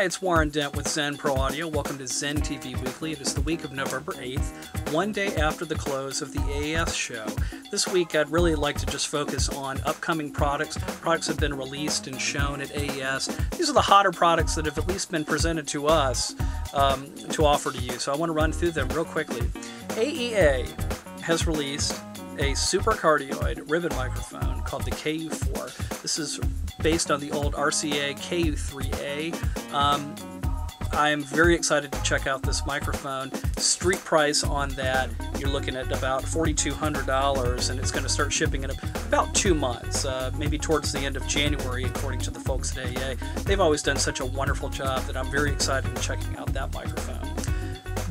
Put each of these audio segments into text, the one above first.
Hi, it's Warren Dent with ZenPro Audio. Welcome to Zen-TV Weekly. It is the week of November 8th, one day after the close of the AES show. This week, I'd really like to just focus on upcoming products. Products have been released and shown at AES. These are the hotter products that have at least been presented to us to offer to you. So I want to run through them real quickly. AEA has released a super cardioid ribbon microphone called the KU4. This is based on the old RCA KU3A. I am very excited to check out this microphone. Street price on that, you're looking at about $4,200, and it's going to start shipping in about 2 months, maybe towards the end of January, according to the folks at AEA. They've always done such a wonderful job that I'm very excited in checking out that microphone.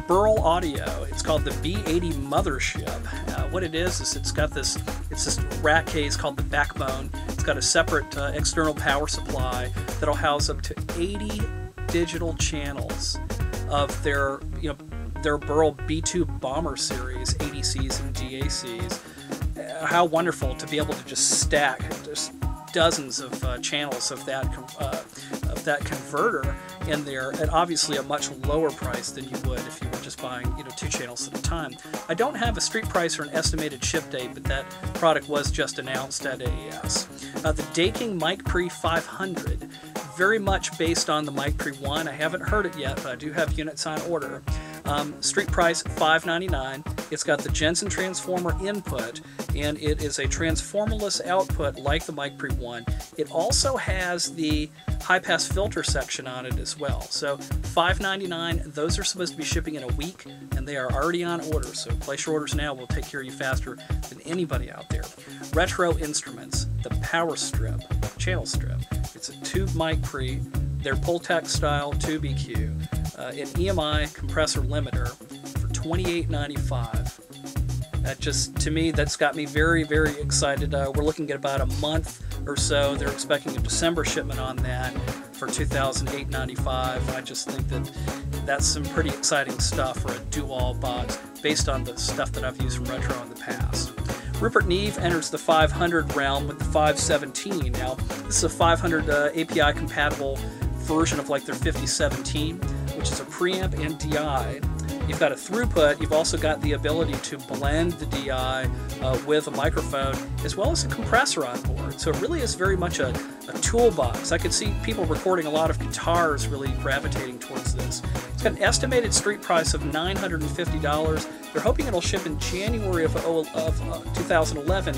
Burl Audio, it's called the B80 Mothership. What it is it's this rack case called the Backbone. It's got a separate external power supply that'll house up to 80 digital channels of their Burl B80 Bomber series ADCs and DACs. How wonderful to be able to just stack just dozens of channels of that converter in there at obviously a much lower price than you would if you were just buying 2 channels at a time. I don't have a street price or an estimated ship date, but that product was just announced at AES. The Daking Mic Pre 500, very much based on the Mic Pre 1. I haven't heard it yet, but I do have units on order. Street price $599. It's got the Jensen transformer input, and it is a transformerless output like the Mic Pre 1. It also has the high-pass filter section on it as well. So $599. Those are supposed to be shipping in a week, and they are already on order. So place your orders now. We'll take care of you faster than anybody out there. Retro Instruments, the POWERSTRIP, channel strip. It's a tube Mic Pre. They're Pultec style tube EQ. An EMI compressor limiter for $28.95. That just, to me, that's got me very, very excited. We're looking at about a month or so. They're expecting a December shipment on that for $2,895. I just think that that's some pretty exciting stuff for a do-all box based on the stuff that I've used from Retro in the past. Rupert Neve enters the 500 realm with the 517. Now, this is a 500 API compatible version of like their 5017, which is a preamp and DI. You've got a throughput. You've also got the ability to blend the DI with a microphone, as well as a compressor on board. So it really is very much a toolbox. I could see people recording a lot of guitars really gravitating towards this. It's got an estimated street price of $950. They're hoping it'll ship in January of 2011,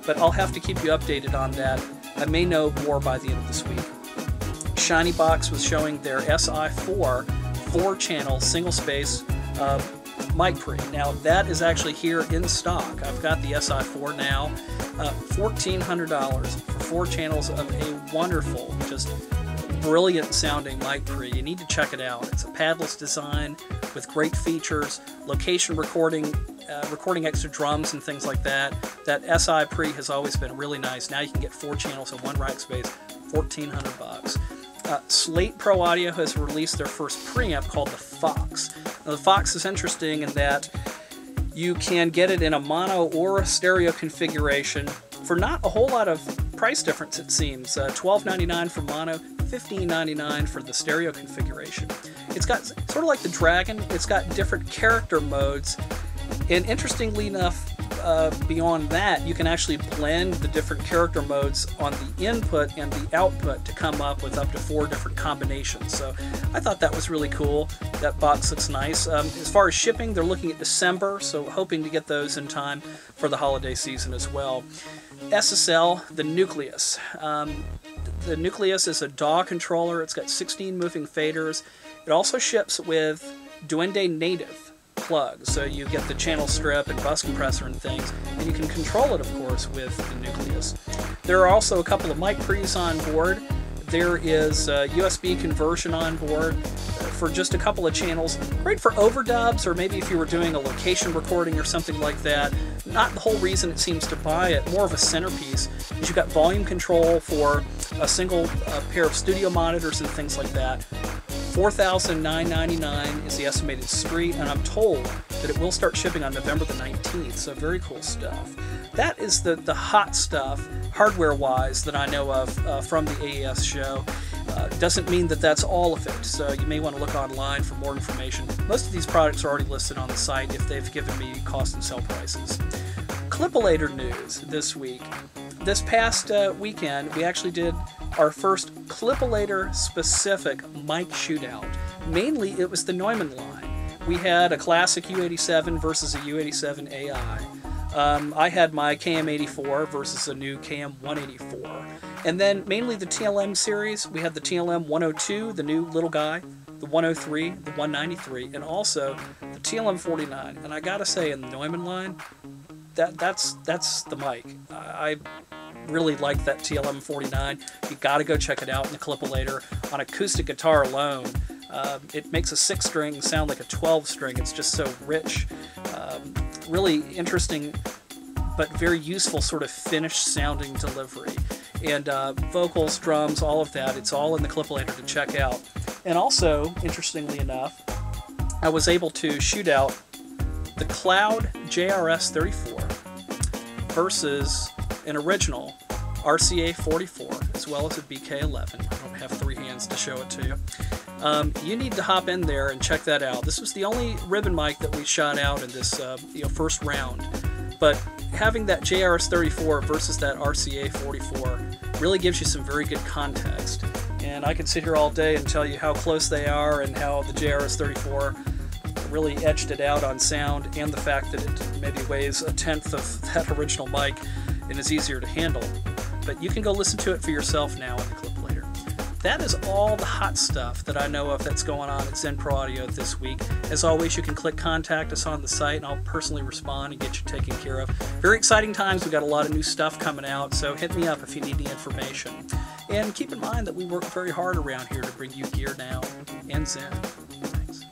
but I'll have to keep you updated on that. I may know more by the end of this week. ShinyBox was showing their Si4 4-channel single-space Mic Pre. Now that is actually here in stock. I've got the Si4 now. $1,400 for 4 channels of a wonderful, just brilliant sounding Mic Pre. You need to check it out. It's a padless design with great features, location recording, recording extra drums and things like that. That Si Pre has always been really nice. Now you can get 4 channels in 1 rack space, $1,400. Slate Pro Audio has released their first preamp called the Fox. Now, the Fox is interesting in that you can get it in a mono or a stereo configuration for not a whole lot of price difference, it seems. $12.99 for mono, $15.99 for the stereo configuration. It's got, sort of like the Dragon, it's got different character modes, and interestingly enough, beyond that, you can actually blend the different character modes on the input and the output to come up with up to 4 different combinations. So I thought that was really cool. That box looks nice. As far as shipping, they're looking at December, so hoping to get those in time for the holiday season as well. SSL, the Nucleus. The Nucleus is a DAW controller. It's got 16 moving faders. It also ships with Duende Native plugs, so you get the channel strip and bus compressor and things, and you can control it, of course, with the Nucleus. There are also a couple of Mic Pre's on board. There is a USB conversion on board for just a couple of channels. Great for overdubs, or maybe if you were doing a location recording or something like that. Not the whole reason it seems to buy it, more of a centerpiece, is you've got volume control for a single pair of studio monitors and things like that. $4,999 is the estimated street, and I'm told that it will start shipping on November the 19th, so very cool stuff. That is the hot stuff, hardware-wise, that I know of from the AES show. Doesn't mean that that's all of it, so you may want to look online for more information. Most of these products are already listed on the site if they've given me cost and sell prices. Clipalator news this week. This past weekend, we actually did our first Clipalator specific mic shootout. Mainly, it was the Neumann line. We had a classic U87 versus a U87 AI. I had my KM84 versus a new KM184. And then mainly the TLM series, we had the TLM 102, the new little guy, the 103, the 193, and also the TLM 49. And I gotta say, in the Neumann line, that's the mic. I really like that TLM 49. You gotta go check it out in the Clipalator. On acoustic guitar alone, it makes a 6-string sound like a 12-string. It's just so rich. Really interesting, but very useful sort of finished sounding delivery. And vocals, drums, all of that, it's all in the Clipalator to check out. And also, interestingly enough, I was able to shoot out the Cloud JRS34 versus an original RCA 44, as well as a BK11. I don't have 3 hands to show it to you. You need to hop in there and check that out. This was the only ribbon mic that we shot out in this first round. But having that JRS34 versus that RCA 44 really gives you some very good context. And I could sit here all day and tell you how close they are and how the JRS34 really edged it out on sound, and the fact that it maybe weighs 1/10 of that original mic and is easier to handle. But you can go listen to it for yourself now in the Clipalator. That is all the hot stuff that I know of that's going on at ZenPro Audio this week. As always, you can click contact us on the site and I'll personally respond and get you taken care of. Very exciting times. We've got a lot of new stuff coming out, so hit me up if you need the information. And keep in mind that we work very hard around here to bring you gear now and Zen. Thanks.